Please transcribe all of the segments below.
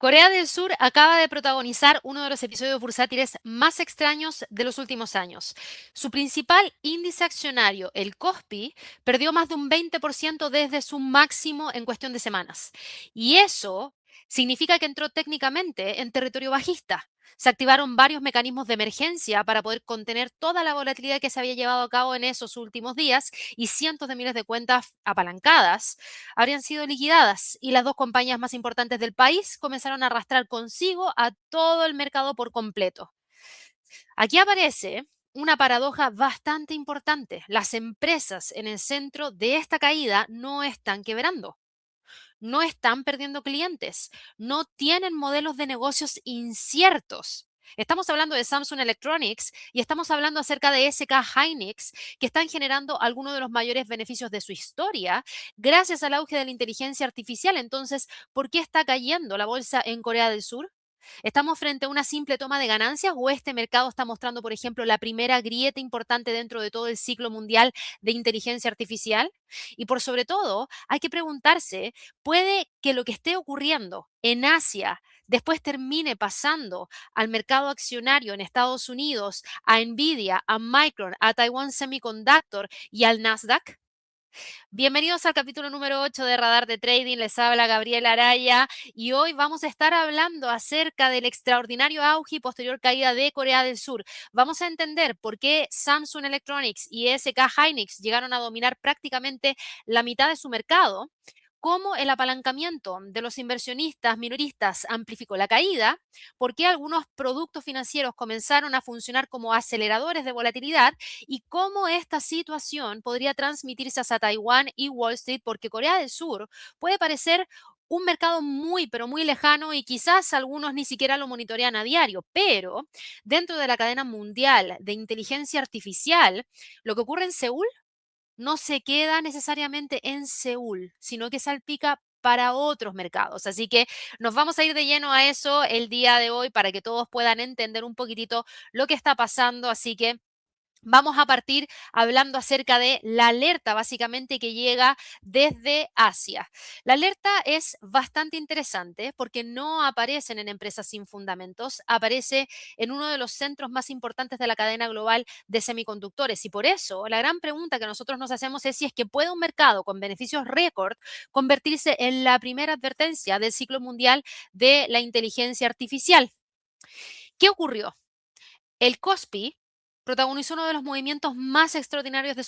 Corea del Sur acaba de protagonizar uno de los episodios bursátiles más extraños de los últimos años. Su principal índice accionario, el KOSPI, perdió más de un 20% desde su máximo en cuestión de semanas. Y eso significa que entró técnicamente en territorio bajista. Se activaron varios mecanismos de emergencia para poder contener toda la volatilidad que se había llevado a cabo en esos últimos días y cientos de miles de cuentas apalancadas habrían sido liquidadas y las dos compañías más importantes del país comenzaron a arrastrar consigo a todo el mercado por completo. Aquí aparece una paradoja bastante importante. Las empresas en el centro de esta caída no están quebrando, no están perdiendo clientes, no tienen modelos de negocios inciertos. Estamos hablando de Samsung Electronics y estamos hablando acerca de SK Hynix, que están generando algunos de los mayores beneficios de su historia gracias al auge de la inteligencia artificial. Entonces, ¿por qué está cayendo la bolsa en Corea del Sur? ¿Estamos frente a una simple toma de ganancias o este mercado está mostrando, por ejemplo, la primera grieta importante dentro de todo el ciclo mundial de inteligencia artificial? Y por sobre todo, hay que preguntarse, ¿puede que lo que esté ocurriendo en Asia después termine pasando al mercado accionario en Estados Unidos, a Nvidia, a Micron, a Taiwan Semiconductor y al Nasdaq? Bienvenidos al capítulo número 8 de Radar de Trading. Les habla Gabriela Araya y hoy vamos a estar hablando acerca del extraordinario auge y posterior caída de Corea del Sur. Vamos a entender por qué Samsung Electronics y SK Hynix llegaron a dominar prácticamente la mitad de su mercado, cómo el apalancamiento de los inversionistas minoristas amplificó la caída, por qué algunos productos financieros comenzaron a funcionar como aceleradores de volatilidad y cómo esta situación podría transmitirse hacia Taiwán y Wall Street, porque Corea del Sur puede parecer un mercado muy, pero muy lejano y quizás algunos ni siquiera lo monitorean a diario, pero dentro de la cadena mundial de inteligencia artificial, lo que ocurre en Seúl no se queda necesariamente en Seúl, sino que salpica para otros mercados. Así que nos vamos a ir de lleno a eso el día de hoy para que todos puedan entender un poquitito lo que está pasando. Así que vamos a partir hablando acerca de la alerta básicamente que llega desde Asia. La alerta es bastante interesante porque no aparecen en empresas sin fundamentos, aparece en uno de los centros más importantes de la cadena global de semiconductores y por eso la gran pregunta que nosotros nos hacemos es si es que puede un mercado con beneficios récord convertirse en la primera advertencia del ciclo mundial de la inteligencia artificial. ¿Qué ocurrió? El KOSPI protagonizó uno de los movimientos más extraordinarios de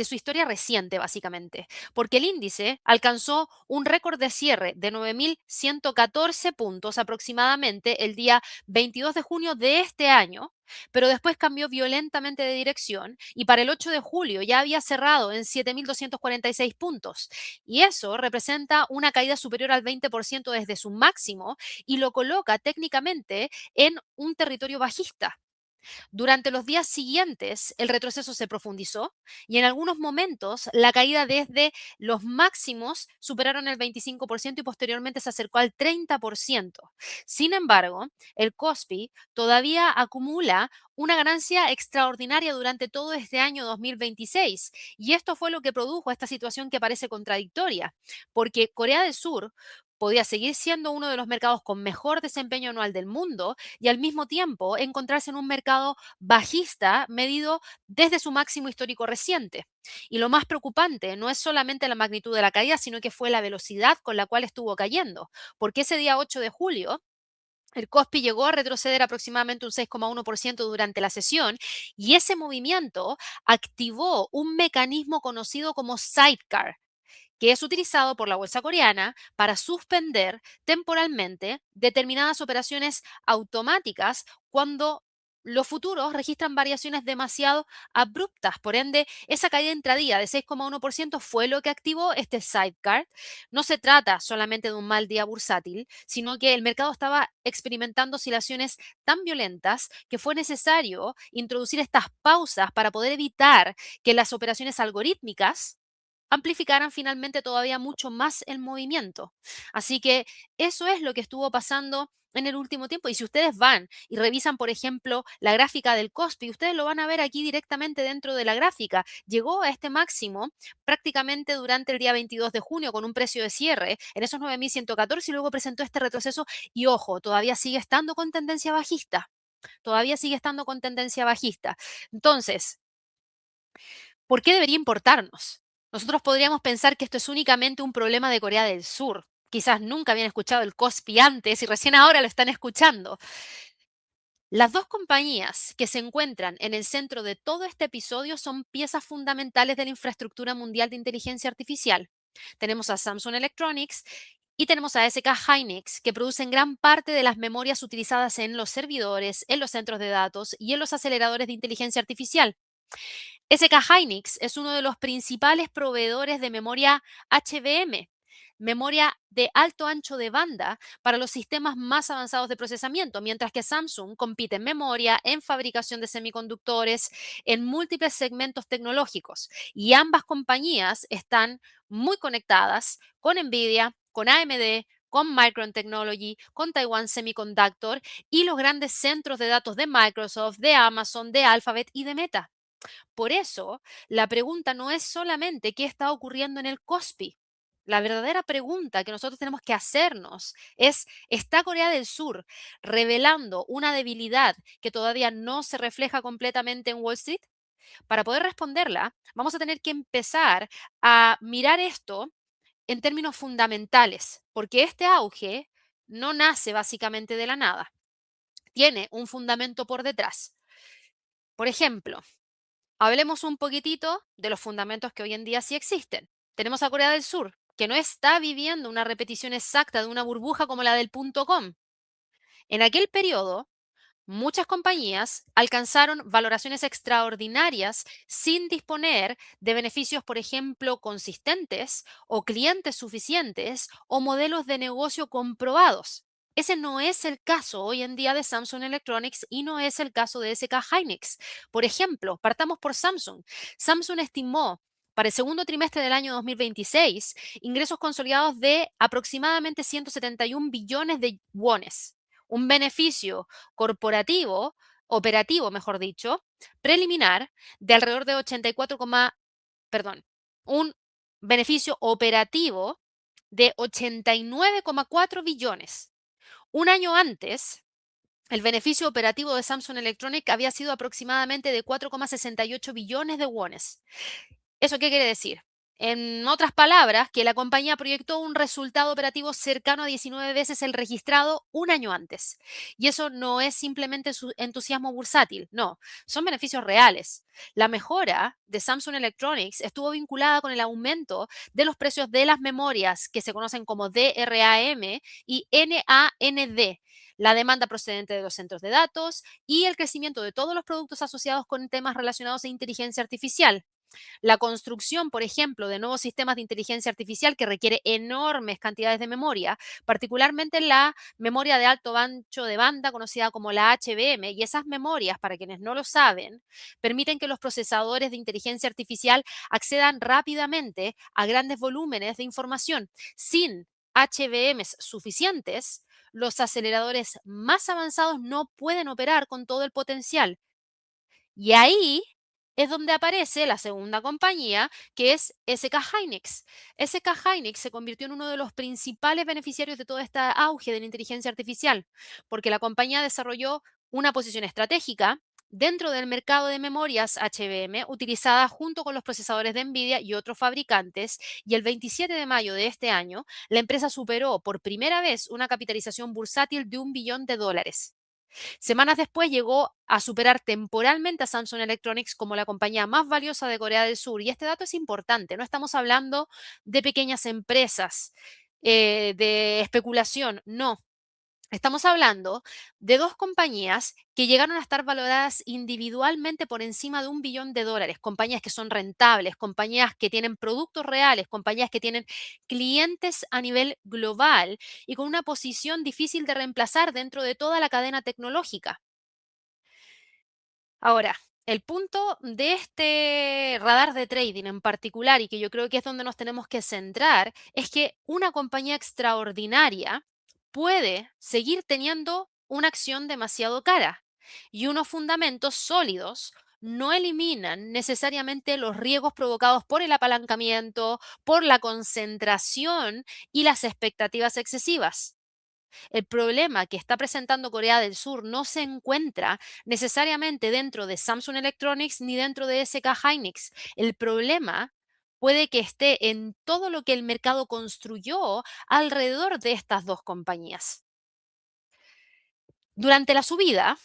su historia reciente, básicamente, porque el índice alcanzó un récord de cierre de 9.114 puntos aproximadamente el día 22 de junio de este año, pero después cambió violentamente de dirección y para el 8 de julio ya había cerrado en 7.246 puntos. Y eso representa una caída superior al 20% desde su máximo y lo coloca técnicamente en un territorio bajista. Durante los días siguientes, el retroceso se profundizó y en algunos momentos la caída desde los máximos superaron el 25% y posteriormente se acercó al 30%. Sin embargo, el KOSPI todavía acumula una ganancia extraordinaria durante todo este año 2026 y esto fue lo que produjo esta situación que parece contradictoria, porque Corea del Sur podía seguir siendo uno de los mercados con mejor desempeño anual del mundo y al mismo tiempo encontrarse en un mercado bajista medido desde su máximo histórico reciente. Y lo más preocupante no es solamente la magnitud de la caída, sino que fue la velocidad con la cual estuvo cayendo, porque ese día 8 de julio el KOSPI llegó a retroceder aproximadamente un 6,1% durante la sesión y ese movimiento activó un mecanismo conocido como sidecar, que es utilizado por la bolsa coreana para suspender temporalmente determinadas operaciones automáticas cuando los futuros registran variaciones demasiado abruptas. Por ende, esa caída intradía de 6,1% fue lo que activó este sidecar. No se trata solamente de un mal día bursátil, sino que el mercado estaba experimentando oscilaciones tan violentas que fue necesario introducir estas pausas para poder evitar que las operaciones algorítmicas amplificaran finalmente todavía mucho más el movimiento. Así que eso es lo que estuvo pasando en el último tiempo. Y si ustedes van y revisan, por ejemplo, la gráfica del Kospi, ustedes lo van a ver aquí directamente dentro de la gráfica. Llegó a este máximo prácticamente durante el día 22 de junio con un precio de cierre en esos 9.114 y luego presentó este retroceso y ojo, todavía sigue estando con tendencia bajista. Todavía sigue estando con tendencia bajista. Entonces, ¿por qué debería importarnos? Nosotros podríamos pensar que esto es únicamente un problema de Corea del Sur. Quizás nunca habían escuchado el Kospi antes y recién ahora lo están escuchando. Las dos compañías que se encuentran en el centro de todo este episodio son piezas fundamentales de la infraestructura mundial de inteligencia artificial. Tenemos a Samsung Electronics y tenemos a SK Hynix, que producen gran parte de las memorias utilizadas en los servidores, en los centros de datos y en los aceleradores de inteligencia artificial. SK Hynix es uno de los principales proveedores de memoria HBM, memoria de alto ancho de banda para los sistemas más avanzados de procesamiento, mientras que Samsung compite en memoria, en fabricación de semiconductores, en múltiples segmentos tecnológicos. Y ambas compañías están muy conectadas con Nvidia, con AMD, con Micron Technology, con Taiwan Semiconductor y los grandes centros de datos de Microsoft, de Amazon, de Alphabet y de Meta. Por eso, la pregunta no es solamente qué está ocurriendo en el Kospi. La verdadera pregunta que nosotros tenemos que hacernos es, ¿está Corea del Sur revelando una debilidad que todavía no se refleja completamente en Wall Street? Para poder responderla, vamos a tener que empezar a mirar esto en términos fundamentales, porque este auge no nace básicamente de la nada, tiene un fundamento por detrás. Por ejemplo, hablemos un poquitito de los fundamentos que hoy en día sí existen. Tenemos a Corea del Sur, que no está viviendo una repetición exacta de una burbuja como la del punto com. En aquel periodo, muchas compañías alcanzaron valoraciones extraordinarias sin disponer de beneficios, por ejemplo, consistentes o clientes suficientes o modelos de negocio comprobados. Ese no es el caso hoy en día de Samsung Electronics y no es el caso de SK Hynix. Por ejemplo, partamos por Samsung. Samsung estimó para el segundo trimestre del año 2026 ingresos consolidados de aproximadamente 171 billones de wones, un beneficio corporativo, operativo, mejor dicho, preliminar de alrededor de 84, perdón, un beneficio operativo de 89,4 billones. Un año antes, el beneficio operativo de Samsung Electronics había sido aproximadamente de 4,68 billones de wones. ¿Eso qué quiere decir? En otras palabras, que la compañía proyectó un resultado operativo cercano a 19 veces el registrado un año antes. Y eso no es simplemente su entusiasmo bursátil, no, son beneficios reales. La mejora de Samsung Electronics estuvo vinculada con el aumento de los precios de las memorias que se conocen como DRAM y NAND, la demanda procedente de los centros de datos y el crecimiento de todos los productos asociados con temas relacionados a inteligencia artificial. La construcción, por ejemplo, de nuevos sistemas de inteligencia artificial que requiere enormes cantidades de memoria, particularmente la memoria de alto ancho de banda conocida como la HBM, y esas memorias, para quienes no lo saben, permiten que los procesadores de inteligencia artificial accedan rápidamente a grandes volúmenes de información. Sin HBMs suficientes, los aceleradores más avanzados no pueden operar con todo el potencial. Y ahí es donde aparece la segunda compañía, que es SK Hynix. SK Hynix se convirtió en uno de los principales beneficiarios de todo este auge de la inteligencia artificial, porque la compañía desarrolló una posición estratégica dentro del mercado de memorias HBM utilizada junto con los procesadores de Nvidia y otros fabricantes, y el 27 de mayo de este año, la empresa superó por primera vez una capitalización bursátil de $1 billón. Semanas después llegó a superar temporalmente a Samsung Electronics como la compañía más valiosa de Corea del Sur. Y este dato es importante, no estamos hablando de pequeñas empresas de especulación, no. Estamos hablando de dos compañías que llegaron a estar valoradas individualmente por encima de $1 billón, compañías que son rentables, compañías que tienen productos reales, compañías que tienen clientes a nivel global y con una posición difícil de reemplazar dentro de toda la cadena tecnológica. Ahora, el punto de este radar de trading en particular, y que yo creo que es donde nos tenemos que centrar, es que una compañía extraordinaria puede seguir teniendo una acción demasiado cara y unos fundamentos sólidos no eliminan necesariamente los riesgos provocados por el apalancamiento, por la concentración y las expectativas excesivas. El problema que está presentando Corea del Sur no se encuentra necesariamente dentro de Samsung Electronics ni dentro de SK Hynix. El problema puede que esté en todo lo que el mercado construyó alrededor de estas dos compañías. Durante la subida,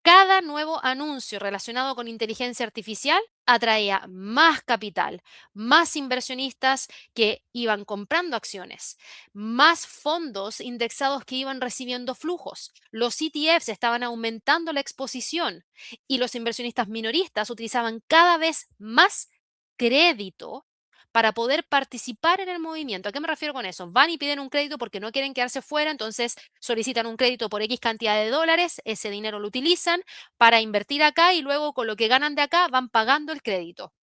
cada nuevo anuncio relacionado con inteligencia artificial atraía más capital, más inversionistas que iban comprando acciones, más fondos indexados que iban recibiendo flujos. Los ETFs estaban aumentando la exposición y los inversionistas minoristas utilizaban cada vez más crédito para poder participar en el movimiento. ¿A qué me refiero con eso? Van y piden un crédito porque no quieren quedarse fuera, entonces solicitan un crédito por X cantidad de dólares, ese dinero lo utilizan para invertir acá y luego con lo que ganan de acá van pagando el crédito.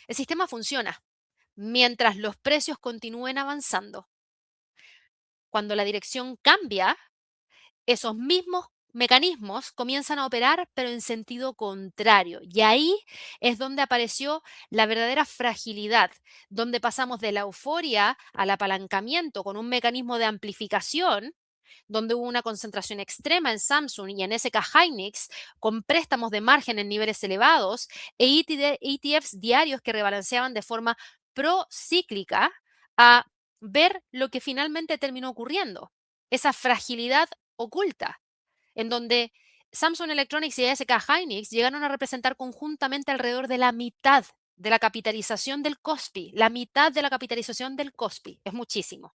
El sistema funciona mientras los precios continúen avanzando. Cuando la dirección cambia, esos mismos mecanismos comienzan a operar, pero en sentido contrario. Y ahí es donde apareció la verdadera fragilidad, donde pasamos de la euforia al apalancamiento con un mecanismo de amplificación donde hubo una concentración extrema en Samsung y en SK Hynix, con préstamos de margen en niveles elevados e ETFs diarios que rebalanceaban de forma procíclica, a ver lo que finalmente terminó ocurriendo, esa fragilidad oculta, en donde Samsung Electronics y SK Hynix llegaron a representar conjuntamente alrededor de la mitad de la capitalización del Kospi, la mitad de la capitalización del Kospi, es muchísimo.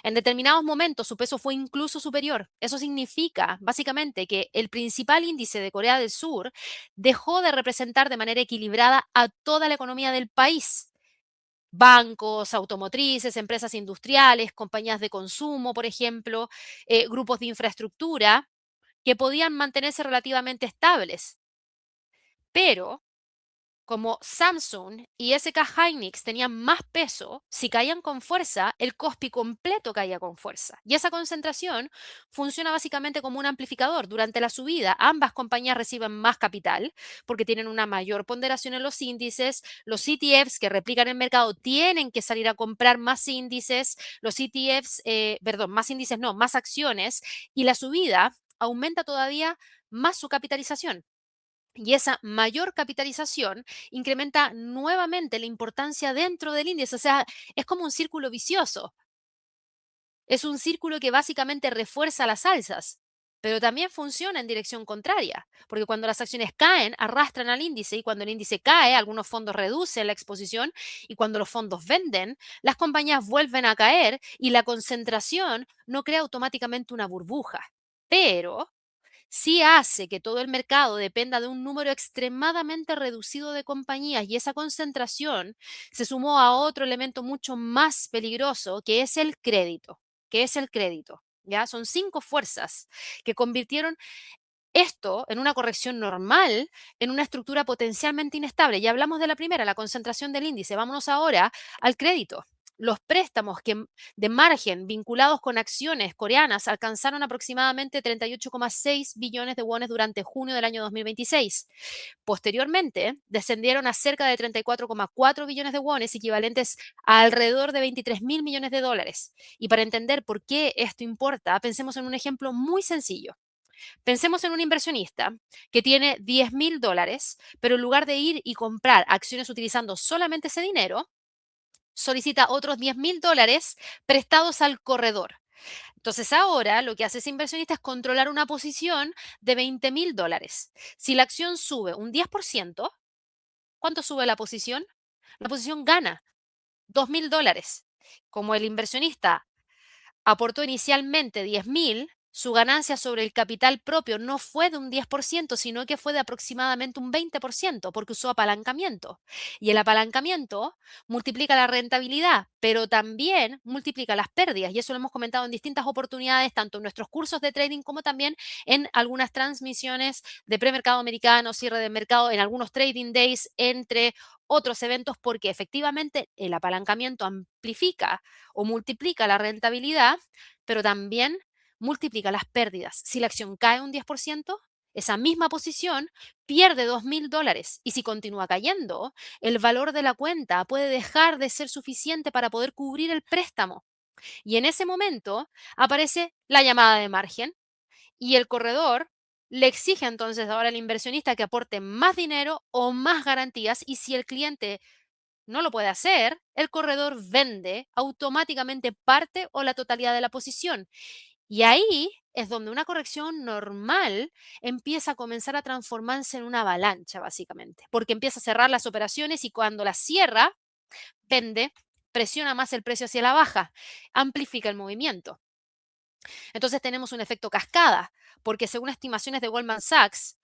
En determinados momentos su peso fue incluso superior. Eso significa básicamente que el principal índice de Corea del Sur dejó de representar de manera equilibrada a toda la economía del país. Bancos, automotrices, empresas industriales, compañías de consumo, por ejemplo, grupos de infraestructura que podían mantenerse relativamente estables. Pero como Samsung y SK Hynix tenían más peso, si caían con fuerza, el Kospi completo caía con fuerza. Y esa concentración funciona básicamente como un amplificador. Durante la subida, ambas compañías reciben más capital porque tienen una mayor ponderación en los índices. Los ETFs que replican el mercado tienen que salir a comprar más índices. Los ETFs, perdón, más índices no, más acciones. Y la subida aumenta todavía más su capitalización. Y esa mayor capitalización incrementa nuevamente la importancia dentro del índice. O sea, es como un círculo vicioso. Es un círculo que básicamente refuerza las alzas, pero también funciona en dirección contraria, porque cuando las acciones caen, arrastran al índice y cuando el índice cae, algunos fondos reducen la exposición y cuando los fondos venden, las compañías vuelven a caer y la concentración no crea automáticamente una burbuja. Pero sí hace que todo el mercado dependa de un número extremadamente reducido de compañías y esa concentración se sumó a otro elemento mucho más peligroso que es el crédito, ¿Ya? Son cinco fuerzas que convirtieron esto en una corrección normal, en una estructura potencialmente inestable. Ya hablamos de la primera, la concentración del índice. Vámonos ahora al crédito. Los préstamos de margen vinculados con acciones coreanas alcanzaron aproximadamente 38,6 billones de wones durante junio del año 2026. Posteriormente, descendieron a cerca de 34,4 billones de wones, equivalentes a alrededor de 23 mil millones de dólares. Y para entender por qué esto importa, pensemos en un ejemplo muy sencillo. Pensemos en un inversionista que tiene 10.000 dólares, pero en lugar de ir y comprar acciones utilizando solamente ese dinero, solicita otros 10.000 dólares prestados al corredor. Entonces ahora lo que hace ese inversionista es controlar una posición de 20.000 dólares. Si la acción sube un 10%, ¿cuánto sube la posición? La posición gana 2.000 dólares. Como el inversionista aportó inicialmente 10.000, su ganancia sobre el capital propio no fue de un 10%, sino que fue de aproximadamente un 20%, porque usó apalancamiento. Y el apalancamiento multiplica la rentabilidad, pero también multiplica las pérdidas. Y eso lo hemos comentado en distintas oportunidades, tanto en nuestros cursos de trading como también en algunas transmisiones de premercado americano, cierre de mercado, en algunos trading days, entre otros eventos, porque efectivamente el apalancamiento amplifica o multiplica la rentabilidad, pero también multiplica las pérdidas. Si la acción cae un 10%, esa misma posición pierde $2.000 y si continúa cayendo, el valor de la cuenta puede dejar de ser suficiente para poder cubrir el préstamo. Y en ese momento aparece la llamada de margen y el corredor le exige entonces ahora al inversionista que aporte más dinero o más garantías y si el cliente no lo puede hacer, el corredor vende automáticamente parte o la totalidad de la posición. Y ahí es donde una corrección normal empieza a comenzar a transformarse en una avalancha, básicamente, porque empieza a cerrar las operaciones y cuando las cierra, vende, presiona más el precio hacia la baja, amplifica el movimiento. Entonces tenemos un efecto cascada, porque según estimaciones de Goldman Sachs,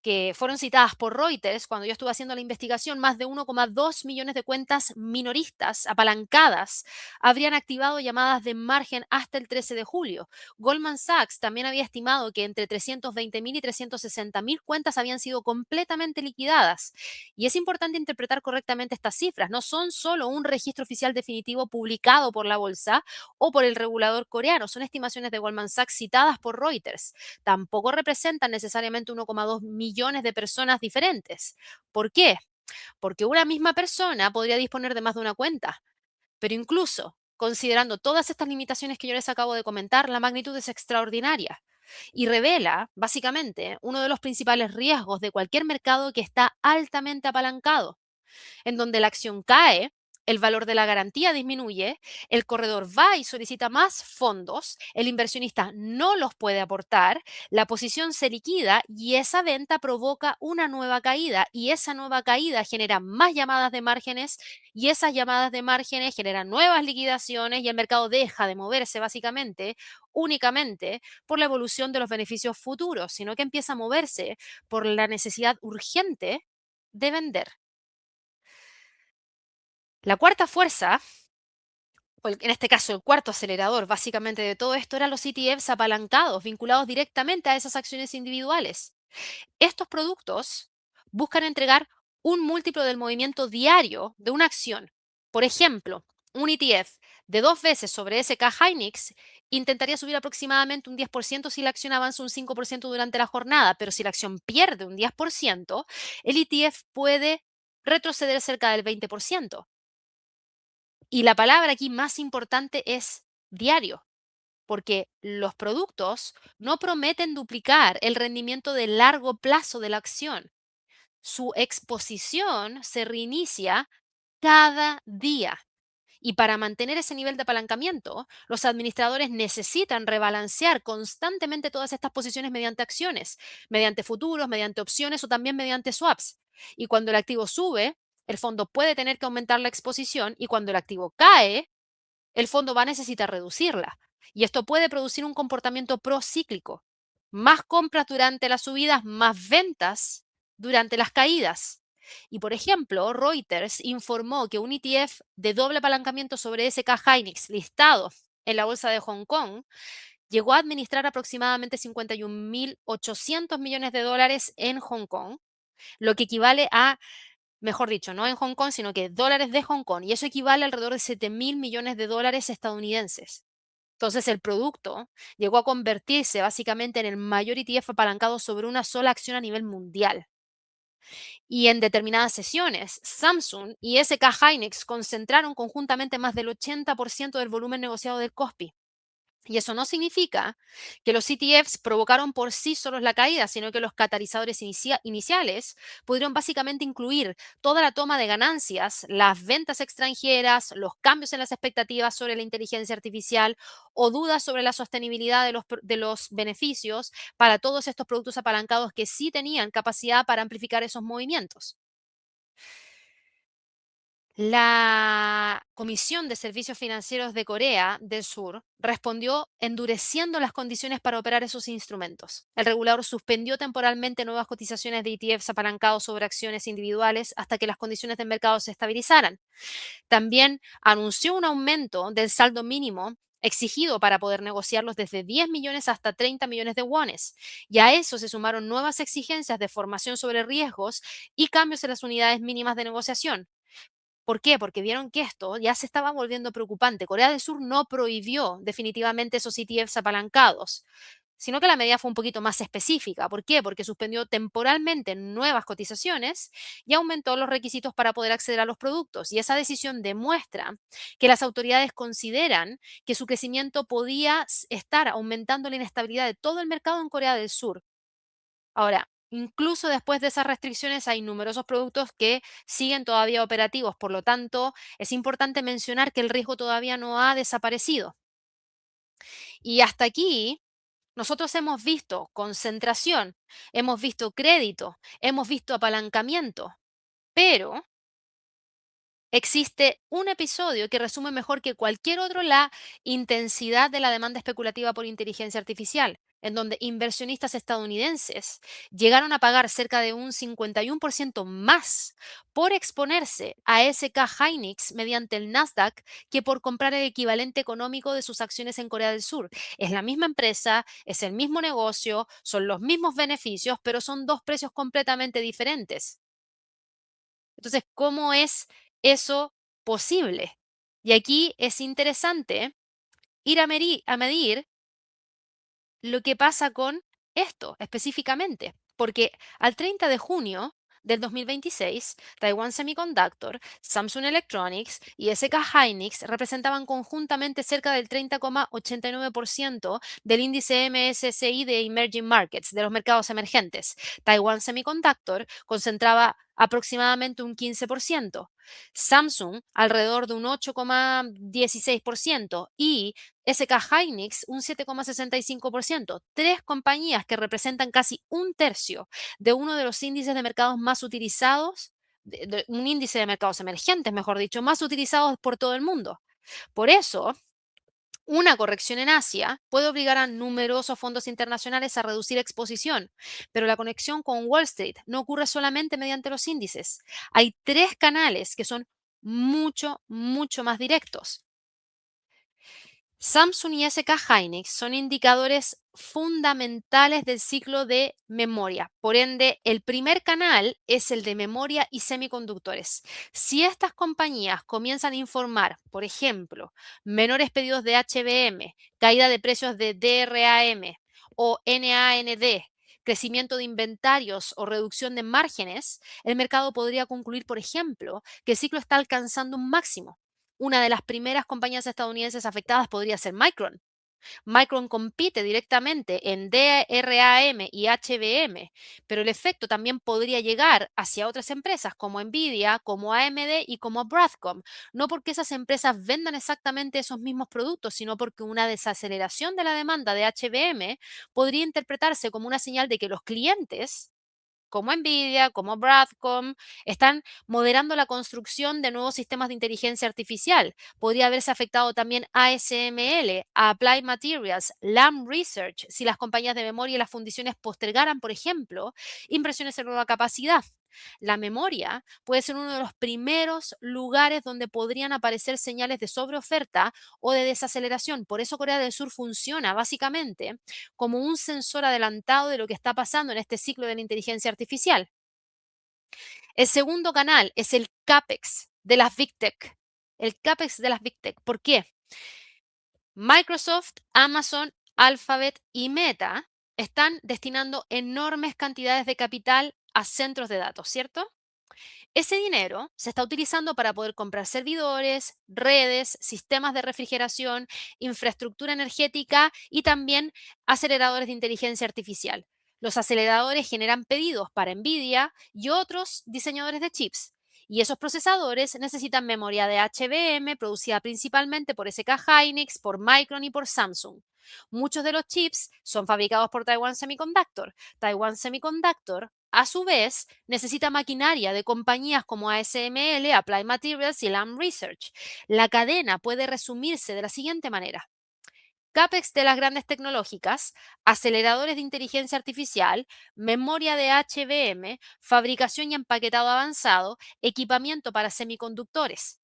que fueron citadas por Reuters cuando yo estuve haciendo la investigación, más de 1,2 millones de cuentas minoristas apalancadas habrían activado llamadas de margen hasta el 13 de julio. Goldman Sachs también había estimado que entre 320.000 y 360.000 cuentas habían sido completamente liquidadas. Y es importante interpretar correctamente estas cifras. No son solo un registro oficial definitivo publicado por la bolsa, o por el regulador coreano. Son estimaciones de Goldman Sachs citadas por Reuters. Tampoco representan necesariamente 1,2 millones de personas diferentes. ¿Por qué? Porque una misma persona podría disponer de más de una cuenta, pero incluso considerando todas estas limitaciones que yo les acabo de comentar, la magnitud es extraordinaria y revela, básicamente, uno de los principales riesgos de cualquier mercado que está altamente apalancado en donde la acción cae, el valor de la garantía disminuye, el corredor va y solicita más fondos, el inversionista no los puede aportar, la posición se liquida y esa venta provoca una nueva caída y esa nueva caída genera más llamadas de márgenes y esas llamadas de márgenes generan nuevas liquidaciones y el mercado deja de moverse básicamente únicamente por la evolución de los beneficios futuros, sino que empieza a moverse por la necesidad urgente de vender. La cuarta fuerza, en este caso el cuarto acelerador básicamente de todo esto, eran los ETFs apalancados, vinculados directamente a esas acciones individuales. Estos productos buscan entregar un múltiplo del movimiento diario de una acción. Por ejemplo, un ETF de 2 veces sobre SK Hynix intentaría subir aproximadamente un 10% si la acción avanza un 5% durante la jornada, pero si la acción pierde un 10%, el ETF puede retroceder cerca del 20%. Y la palabra aquí más importante es diario, porque los productos no prometen duplicar el rendimiento de largo plazo de la acción. Su exposición se reinicia cada día. Y para mantener ese nivel de apalancamiento, los administradores necesitan rebalancear constantemente todas estas posiciones mediante acciones, mediante futuros, mediante opciones o también mediante swaps. Y cuando el activo sube, el fondo puede tener que aumentar la exposición y cuando el activo cae, el fondo va a necesitar reducirla. Y esto puede producir un comportamiento procíclico. Más compras durante las subidas, más ventas durante las caídas. Y por ejemplo, Reuters informó que un ETF de doble apalancamiento sobre SK Hynix listado en la bolsa de Hong Kong llegó a administrar aproximadamente 51.800 millones de dólares en Hong Kong, lo que equivale a, mejor dicho, no en Hong Kong, sino que dólares de Hong Kong, y eso equivale a alrededor de 7.000 millones de dólares estadounidenses. Entonces, el producto llegó a convertirse básicamente en el mayor ETF apalancado sobre una sola acción a nivel mundial. Y en determinadas sesiones, Samsung y SK Hynix concentraron conjuntamente más del 80% del volumen negociado del KOSPI. Y eso no significa que los ETFs provocaron por sí solos la caída, sino que los catalizadores iniciales pudieron básicamente incluir toda la toma de ganancias, las ventas extranjeras, los cambios en las expectativas sobre la inteligencia artificial o dudas sobre la sostenibilidad de los beneficios para todos estos productos apalancados que sí tenían capacidad para amplificar esos movimientos. La Comisión de Servicios Financieros de Corea del Sur respondió endureciendo las condiciones para operar esos instrumentos. El regulador suspendió temporalmente nuevas cotizaciones de ETFs apalancados sobre acciones individuales hasta que las condiciones del mercado se estabilizaran. También anunció un aumento del saldo mínimo exigido para poder negociarlos desde 10 millones hasta 30 millones de wones. Y a eso se sumaron nuevas exigencias de formación sobre riesgos y cambios en las unidades mínimas de negociación. ¿Por qué? Porque vieron que esto ya se estaba volviendo preocupante. Corea del Sur no prohibió definitivamente esos ETFs apalancados, sino que la medida fue un poquito más específica. ¿Por qué? Porque suspendió temporalmente nuevas cotizaciones y aumentó los requisitos para poder acceder a los productos. Y esa decisión demuestra que las autoridades consideran que su crecimiento podía estar aumentando la inestabilidad de todo el mercado en Corea del Sur. Ahora, incluso después de esas restricciones hay numerosos productos que siguen todavía operativos, por lo tanto, es importante mencionar que el riesgo todavía no ha desaparecido. Y hasta aquí, nosotros hemos visto concentración, hemos visto crédito, hemos visto apalancamiento, pero existe un episodio que resume mejor que cualquier otro la intensidad de la demanda especulativa por inteligencia artificial, en donde inversionistas estadounidenses llegaron a pagar cerca de un 51% más por exponerse a SK Hynix mediante el Nasdaq que por comprar el equivalente económico de sus acciones en Corea del Sur. Es la misma empresa, es el mismo negocio, son los mismos beneficios, pero son dos precios completamente diferentes. Entonces, ¿cómo es eso posible? Y aquí es interesante ir a medir lo que pasa con esto específicamente, porque al 30 de junio del 2026, Taiwan Semiconductor, Samsung Electronics y SK Hynix representaban conjuntamente cerca del 30,89% del índice MSCI de Emerging Markets, de los mercados emergentes. Taiwan Semiconductor concentraba aproximadamente un 15%, Samsung alrededor de un 8,16% y SK Hynix un 7,65%. Tres compañías que representan casi un tercio de uno de los índices de mercados más utilizados, un índice de mercados emergentes, mejor dicho, más utilizados por todo el mundo. Por eso, una corrección en Asia puede obligar a numerosos fondos internacionales a reducir exposición, pero la conexión con Wall Street no ocurre solamente mediante los índices. Hay tres canales que son mucho, mucho más directos. Samsung y SK Hynix son indicadores fundamentales del ciclo de memoria. Por ende, el primer canal es el de memoria y semiconductores. Si estas compañías comienzan a informar, por ejemplo, menores pedidos de HBM, caída de precios de DRAM o NAND, crecimiento de inventarios o reducción de márgenes, el mercado podría concluir, por ejemplo, que el ciclo está alcanzando un máximo. Una de las primeras compañías estadounidenses afectadas podría ser Micron. Micron compite directamente en DRAM y HBM, pero el efecto también podría llegar hacia otras empresas como Nvidia, como AMD y como Broadcom, no porque esas empresas vendan exactamente esos mismos productos, sino porque una desaceleración de la demanda de HBM podría interpretarse como una señal de que los clientes como Nvidia, como Broadcom, están moderando la construcción de nuevos sistemas de inteligencia artificial. Podría haberse afectado también ASML, a Applied Materials, Lam Research, si las compañías de memoria y las fundiciones postergaran, por ejemplo, impresiones en nueva capacidad. La memoria puede ser uno de los primeros lugares donde podrían aparecer señales de sobreoferta o de desaceleración. Por eso Corea del Sur funciona básicamente como un sensor adelantado de lo que está pasando en este ciclo de la inteligencia artificial. El segundo canal es el CAPEX de las Big Tech. El CAPEX de las Big Tech. ¿Por qué? Microsoft, Amazon, Alphabet y Meta están destinando enormes cantidades de capital a centros de datos, ¿cierto? Ese dinero se está utilizando para poder comprar servidores, redes, sistemas de refrigeración, infraestructura energética y también aceleradores de inteligencia artificial. Los aceleradores generan pedidos para Nvidia y otros diseñadores de chips. Y esos procesadores necesitan memoria de HBM producida principalmente por SK Hynix, por Micron y por Samsung. Muchos de los chips son fabricados por Taiwan Semiconductor. Taiwan Semiconductor a su vez, necesita maquinaria de compañías como ASML, Applied Materials y Lam Research. La cadena puede resumirse de la siguiente manera. CAPEX de las grandes tecnológicas, aceleradores de inteligencia artificial, memoria de HBM, fabricación y empaquetado avanzado, equipamiento para semiconductores.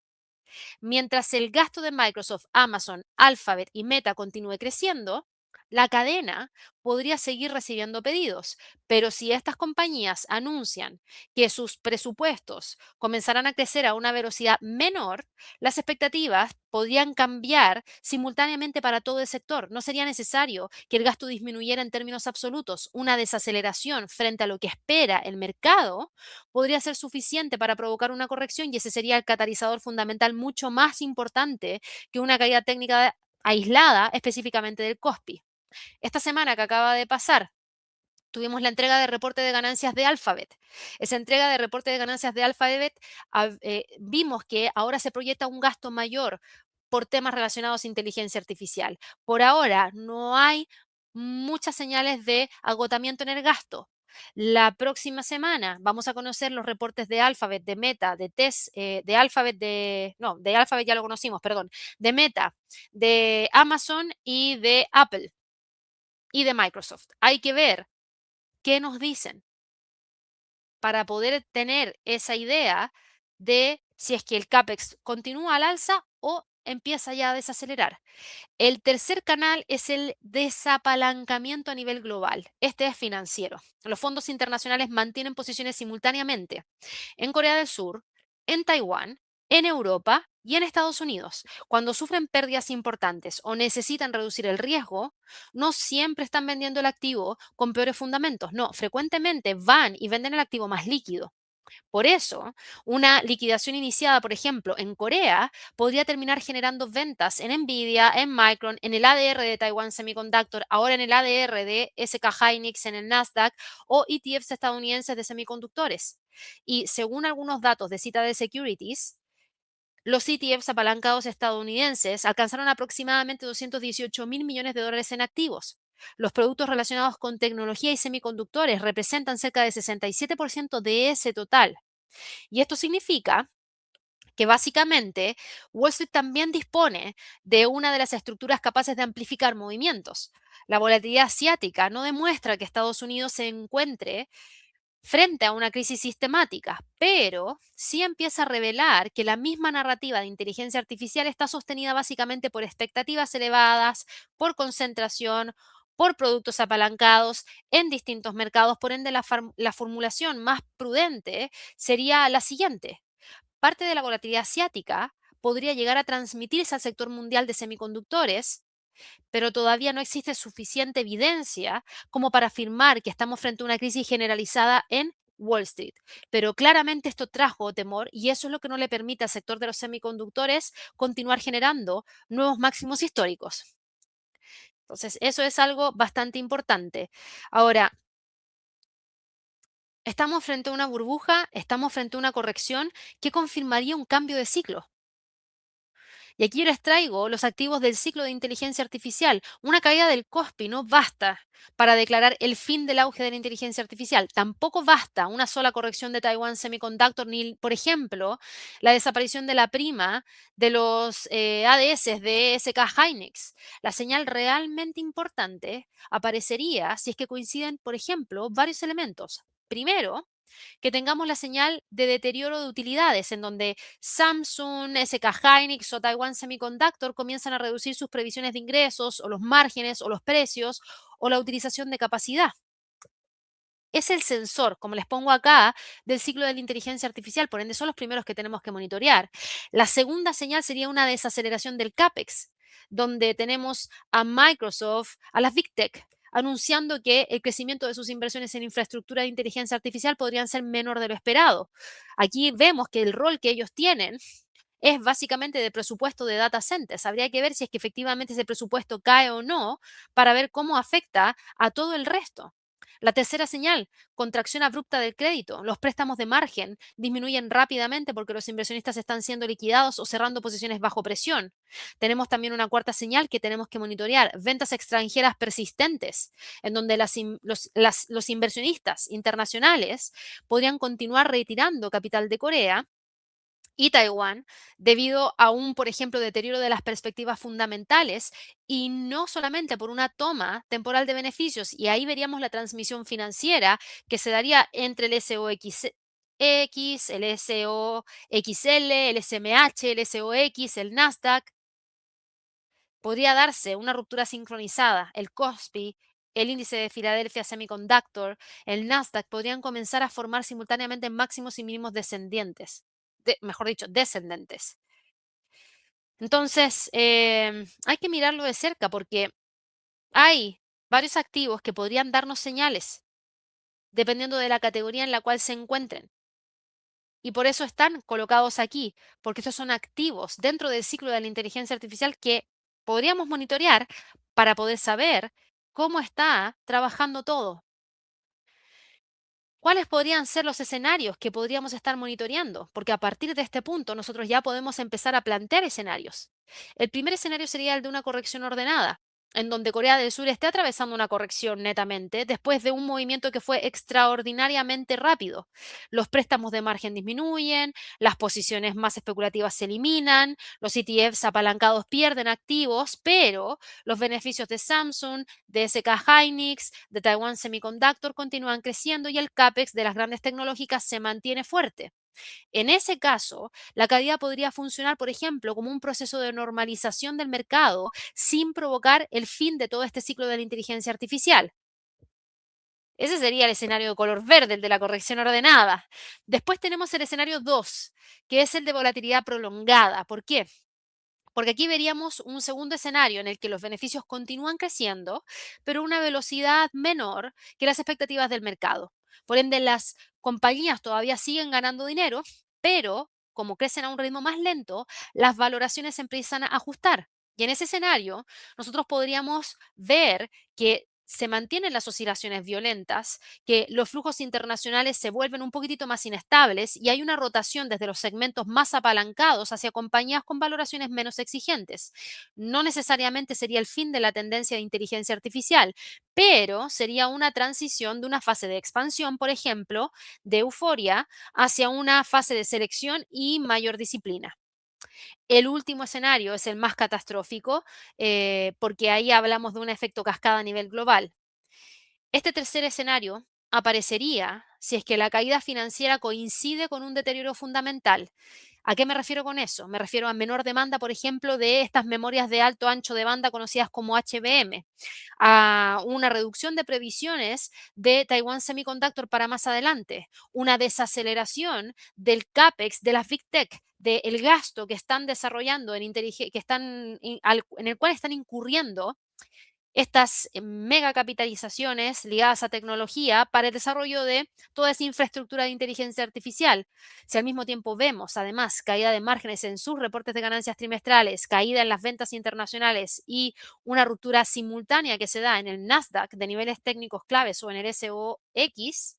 Mientras el gasto de Microsoft, Amazon, Alphabet y Meta continúe creciendo, la cadena podría seguir recibiendo pedidos, pero si estas compañías anuncian que sus presupuestos comenzarán a crecer a una velocidad menor, las expectativas podrían cambiar simultáneamente para todo el sector. No sería necesario que el gasto disminuyera en términos absolutos. Una desaceleración frente a lo que espera el mercado podría ser suficiente para provocar una corrección y ese sería el catalizador fundamental mucho más importante que una caída técnica aislada específicamente del KOSPI. Esta semana que acaba de pasar, tuvimos la entrega de reporte de ganancias de Alphabet. Esa entrega de reporte de ganancias de Alphabet, vimos que ahora se proyecta un gasto mayor por temas relacionados a inteligencia artificial. Por ahora no hay muchas señales de agotamiento en el gasto. La próxima semana vamos a conocer los reportes de Alphabet, de Meta, de de Alphabet, no, de Alphabet ya lo conocimos, perdón, de Meta, de Amazon y de Apple y de Microsoft. Hay que ver qué nos dicen para poder tener esa idea de si es que el CAPEX continúa al alza o empieza ya a desacelerar. El tercer canal es el desapalancamiento a nivel global. Este es financiero. Los fondos internacionales mantienen posiciones simultáneamente en Corea del Sur, en Taiwán, en Europa y en Estados Unidos. Cuando sufren pérdidas importantes o necesitan reducir el riesgo, no siempre están vendiendo el activo con peores fundamentos. No, frecuentemente van y venden el activo más líquido. Por eso, una liquidación iniciada, por ejemplo, en Corea, podría terminar generando ventas en Nvidia, en Micron, en el ADR de Taiwan Semiconductor, ahora en el ADR de SK Hynix en el Nasdaq o ETFs estadounidenses de semiconductores. Y según algunos datos de Citadel Securities, los ETFs apalancados estadounidenses alcanzaron aproximadamente 218 mil millones de dólares en activos. Los productos relacionados con tecnología y semiconductores representan cerca del 67% de ese total. Y esto significa que básicamente Wall Street también dispone de una de las estructuras capaces de amplificar movimientos. La volatilidad asiática no demuestra que Estados Unidos se encuentre frente a una crisis sistemática, pero sí empieza a revelar que la misma narrativa de inteligencia artificial está sostenida básicamente por expectativas elevadas, por concentración, por productos apalancados en distintos mercados. Por ende, la formulación más prudente sería la siguiente. Parte de la volatilidad asiática podría llegar a transmitirse al sector mundial de semiconductores, pero todavía no existe suficiente evidencia como para afirmar que estamos frente a una crisis generalizada en Wall Street. Pero claramente esto trajo temor y eso es lo que no le permite al sector de los semiconductores continuar generando nuevos máximos históricos. Entonces, eso es algo bastante importante. Ahora, estamos frente a una burbuja, estamos frente a una corrección que confirmaría un cambio de ciclo. Y aquí les traigo los activos del ciclo de inteligencia artificial. Una caída del KOSPI no basta para declarar el fin del auge de la inteligencia artificial. Tampoco basta una sola corrección de Taiwan Semiconductor, ni, por ejemplo, la desaparición de la prima de los ADS de SK Hynix. La señal realmente importante aparecería si es que coinciden, por ejemplo, varios elementos. Primero, que tengamos la señal de deterioro de utilidades, en donde Samsung, SK Hynix o Taiwan Semiconductor comienzan a reducir sus previsiones de ingresos o los márgenes o los precios o la utilización de capacidad. Es el sensor, como les pongo acá, del ciclo de la inteligencia artificial, por ende son los primeros que tenemos que monitorear. La segunda señal sería una desaceleración del CAPEX, donde tenemos a Microsoft, a las Big Tech, anunciando que el crecimiento de sus inversiones en infraestructura de inteligencia artificial podrían ser menor de lo esperado. Aquí vemos que el rol que ellos tienen es básicamente de presupuesto de data centers. Habría que ver si es que efectivamente ese presupuesto cae o no para ver cómo afecta a todo el resto. La tercera señal, contracción abrupta del crédito. Los préstamos de margen disminuyen rápidamente porque los inversionistas están siendo liquidados o cerrando posiciones bajo presión. Tenemos también una cuarta señal que tenemos que monitorear, ventas extranjeras persistentes, en donde los inversionistas internacionales podrían continuar retirando capital de Corea y Taiwán debido a un, por ejemplo, deterioro de las perspectivas fundamentales y no solamente por una toma temporal de beneficios. Y ahí veríamos la transmisión financiera que se daría entre el SOX, el SOXL, el SMH, el SOX, el Nasdaq. podría darse una ruptura sincronizada. El KOSPI, el índice de Filadelfia Semiconductor, el Nasdaq podrían comenzar a formar simultáneamente máximos y mínimos descendientes, mejor dicho, descendentes. Entonces, hay que mirarlo de cerca porque hay varios activos que podrían darnos señales dependiendo de la categoría en la cual se encuentren. Y por eso están colocados aquí, porque estos son activos dentro del ciclo de la inteligencia artificial que podríamos monitorear para poder saber cómo está trabajando todo. ¿Cuáles podrían ser los escenarios que podríamos estar monitoreando? Porque a partir de este punto nosotros ya podemos empezar a plantear escenarios. El primer escenario sería el de una corrección ordenada, en donde Corea del Sur esté atravesando una corrección netamente después de un movimiento que fue extraordinariamente rápido. Los préstamos de margen disminuyen, las posiciones más especulativas se eliminan, los ETFs apalancados pierden activos, pero los beneficios de Samsung, de SK Hynix, de Taiwan Semiconductor continúan creciendo y el CAPEX de las grandes tecnológicas se mantiene fuerte. En ese caso, la caída podría funcionar, por ejemplo, como un proceso de normalización del mercado sin provocar el fin de todo este ciclo de la inteligencia artificial. Ese sería el escenario de color verde, el de la corrección ordenada. Después tenemos el escenario 2, que es el de volatilidad prolongada. ¿Por qué? Porque aquí veríamos un segundo escenario en el que los beneficios continúan creciendo, pero a una velocidad menor que las expectativas del mercado. Por ende, las compañías todavía siguen ganando dinero, pero como crecen a un ritmo más lento, las valoraciones se empiezan a ajustar. Y en ese escenario, nosotros podríamos ver que se mantienen las oscilaciones violentas, que los flujos internacionales se vuelven un poquitito más inestables y hay una rotación desde los segmentos más apalancados hacia compañías con valoraciones menos exigentes. No necesariamente sería el fin de la tendencia de inteligencia artificial, pero sería una transición de una fase de expansión, por ejemplo, de euforia hacia una fase de selección y mayor disciplina. El último escenario es el más catastrófico, porque ahí hablamos de un efecto cascada a nivel global. Este tercer escenario aparecería si es que la caída financiera coincide con un deterioro fundamental. ¿A qué me refiero con eso? Me refiero a menor demanda, por ejemplo, de estas memorias de alto ancho de banda conocidas como HBM, a una reducción de previsiones de Taiwan Semiconductor para más adelante, una desaceleración del CAPEX de las Big Tech, del gasto que están desarrollando en el cual están incurriendo estas mega capitalizaciones ligadas a tecnología para el desarrollo de toda esa infraestructura de inteligencia artificial. Si al mismo tiempo vemos, además, caída de márgenes en sus reportes de ganancias trimestrales, caída en las ventas internacionales y una ruptura simultánea que se da en el Nasdaq de niveles técnicos claves o en el SOX,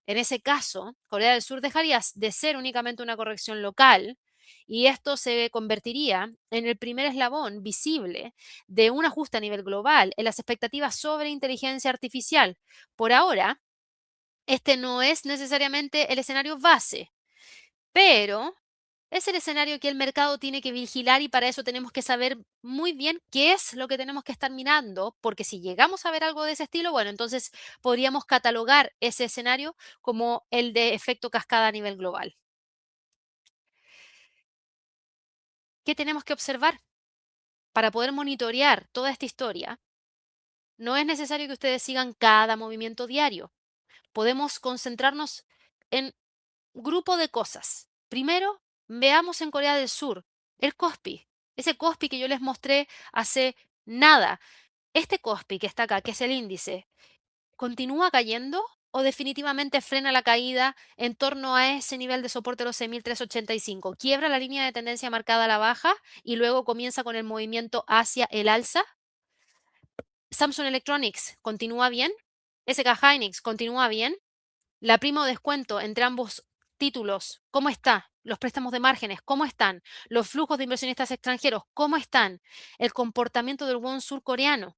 en ese caso, Corea del Sur dejaría de ser únicamente una corrección local y esto se convertiría en el primer eslabón visible de un ajuste a nivel global en las expectativas sobre inteligencia artificial. Por ahora, este no es necesariamente el escenario base, pero es el escenario que el mercado tiene que vigilar y para eso tenemos que saber muy bien qué es lo que tenemos que estar mirando, porque si llegamos a ver algo de ese estilo, bueno, entonces podríamos catalogar ese escenario como el de efecto cascada a nivel global. ¿Qué tenemos que observar para poder monitorear toda esta historia? No es necesario que ustedes sigan cada movimiento diario. Podemos concentrarnos en grupo de cosas. Primero, veamos en Corea del Sur el KOSPI, ese KOSPI que yo les mostré hace nada. Este KOSPI que está acá, que es el índice, ¿continúa cayendo o definitivamente frena la caída en torno a ese nivel de soporte de los 6.385? ¿Quiebra la línea de tendencia marcada a la baja y luego comienza con el movimiento hacia el alza? Samsung Electronics continúa bien, SK Hynix continúa bien, la prima o descuento entre ambos títulos, ¿cómo está? Los préstamos de márgenes, ¿cómo están? Los flujos de inversionistas extranjeros, ¿cómo están? El comportamiento del won surcoreano.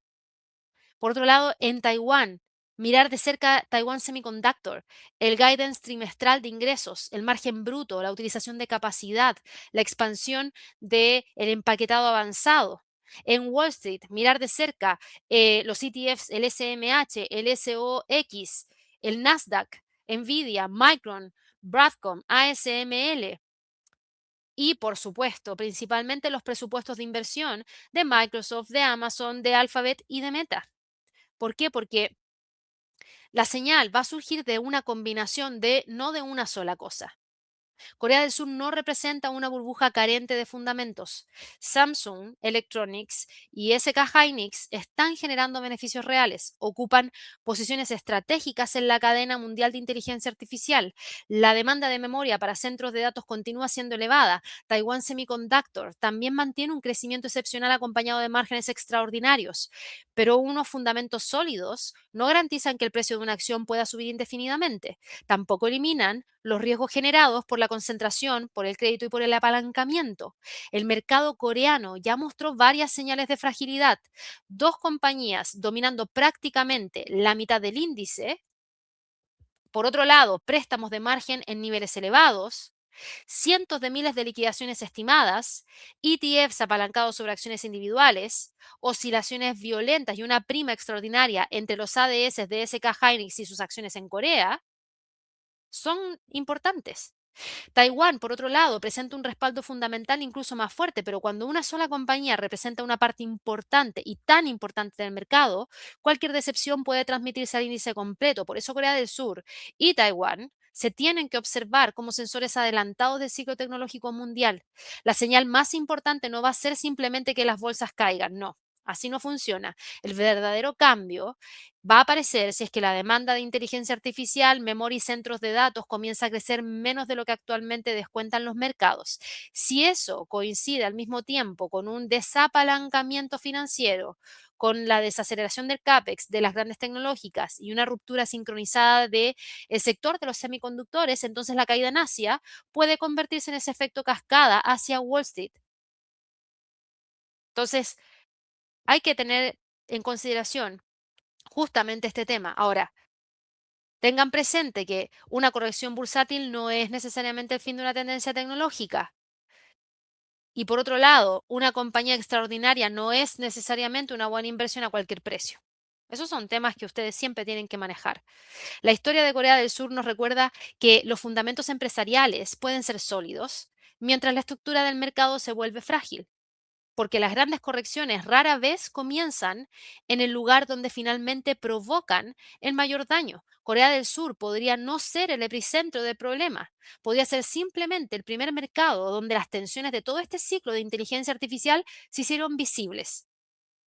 Por otro lado, en Taiwán, mirar de cerca Taiwan Semiconductor, el guidance trimestral de ingresos, el margen bruto, la utilización de capacidad, la expansión del empaquetado avanzado. En Wall Street, mirar de cerca los ETFs, el SMH, el SOX, el Nasdaq, Nvidia, Micron, Broadcom, ASML. Y, por supuesto, principalmente los presupuestos de inversión de Microsoft, de Amazon, de Alphabet y de Meta. ¿Por qué? Porque la señal va a surgir de una combinación de no de una sola cosa. Corea del Sur no representa una burbuja carente de fundamentos. Samsung Electronics y SK Hynix están generando beneficios reales, ocupan posiciones estratégicas en la cadena mundial de inteligencia artificial. La demanda de memoria para centros de datos continúa siendo elevada. Taiwan Semiconductor también mantiene un crecimiento excepcional acompañado de márgenes extraordinarios, pero unos fundamentos sólidos no garantizan que el precio de una acción pueda subir indefinidamente. Tampoco eliminan los riesgos generados por la concentración, por el crédito y por el apalancamiento. El mercado coreano ya mostró varias señales de fragilidad. Dos compañías dominando prácticamente la mitad del índice. Por otro lado, préstamos de margen en niveles elevados, cientos de miles de liquidaciones estimadas, ETFs apalancados sobre acciones individuales, oscilaciones violentas y una prima extraordinaria entre los ADS de SK Hynix y sus acciones en Corea son importantes. Taiwán, por otro lado, presenta un respaldo fundamental incluso más fuerte, pero cuando una sola compañía representa una parte importante y tan importante del mercado, cualquier decepción puede transmitirse al índice completo. Por eso Corea del Sur y Taiwán se tienen que observar como sensores adelantados del ciclo tecnológico mundial. La señal más importante no va a ser simplemente que las bolsas caigan, no. Así no funciona. El verdadero cambio va a aparecer si es que la demanda de inteligencia artificial, memoria y centros de datos comienza a crecer menos de lo que actualmente descuentan los mercados. Si eso coincide al mismo tiempo con un desapalancamiento financiero, con la desaceleración del CAPEX de las grandes tecnológicas y una ruptura sincronizada del sector de los semiconductores, entonces la caída en Asia puede convertirse en ese efecto cascada hacia Wall Street. Entonces, hay que tener en consideración justamente este tema. Ahora, tengan presente que una corrección bursátil no es necesariamente el fin de una tendencia tecnológica. Y por otro lado, una compañía extraordinaria no es necesariamente una buena inversión a cualquier precio. Esos son temas que ustedes siempre tienen que manejar. La historia de Corea del Sur nos recuerda que los fundamentos empresariales pueden ser sólidos, mientras la estructura del mercado se vuelve frágil, porque las grandes correcciones rara vez comienzan en el lugar donde finalmente provocan el mayor daño. Corea del Sur podría no ser el epicentro del problema, podría ser simplemente el primer mercado donde las tensiones de todo este ciclo de inteligencia artificial se hicieron visibles.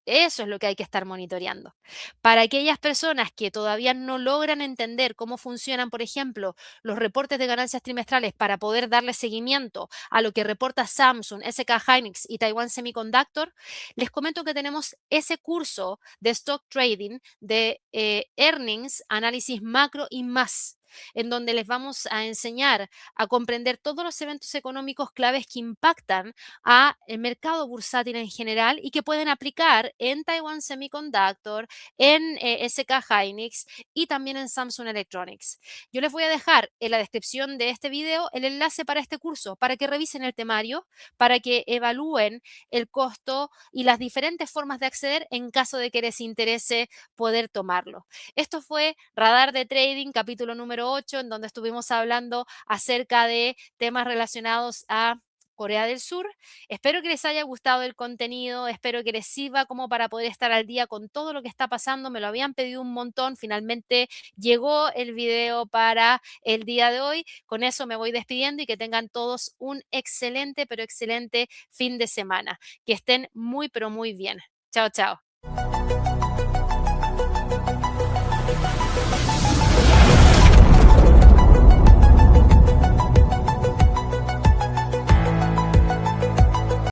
Eso es lo que hay que estar monitoreando. Para aquellas personas que todavía no logran entender cómo funcionan, por ejemplo, los reportes de ganancias trimestrales para poder darle seguimiento a lo que reporta Samsung, SK Hynix y Taiwan Semiconductor, les comento que tenemos ese curso de stock trading, de earnings, análisis macro y más, en donde les vamos a enseñar a comprender todos los eventos económicos claves que impactan a el mercado bursátil en general y que pueden aplicar en Taiwan Semiconductor, en SK Hynix y también en Samsung Electronics. Yo les voy a dejar en la descripción de este video el enlace para este curso, para que revisen el temario, para que evalúen el costo y las diferentes formas de acceder en caso de que les interese poder tomarlo. Esto fue Radar de Trading, capítulo número 8, en donde estuvimos hablando acerca de temas relacionados a Corea del Sur. Espero que les haya gustado el contenido, espero que les sirva como para poder estar al día con todo lo que está pasando. Me lo habían pedido un montón, finalmente llegó el video para el día de hoy. Con eso me voy despidiendo y que tengan todos un excelente, pero excelente fin de semana. Que estén muy, pero muy bien. Chao, chao.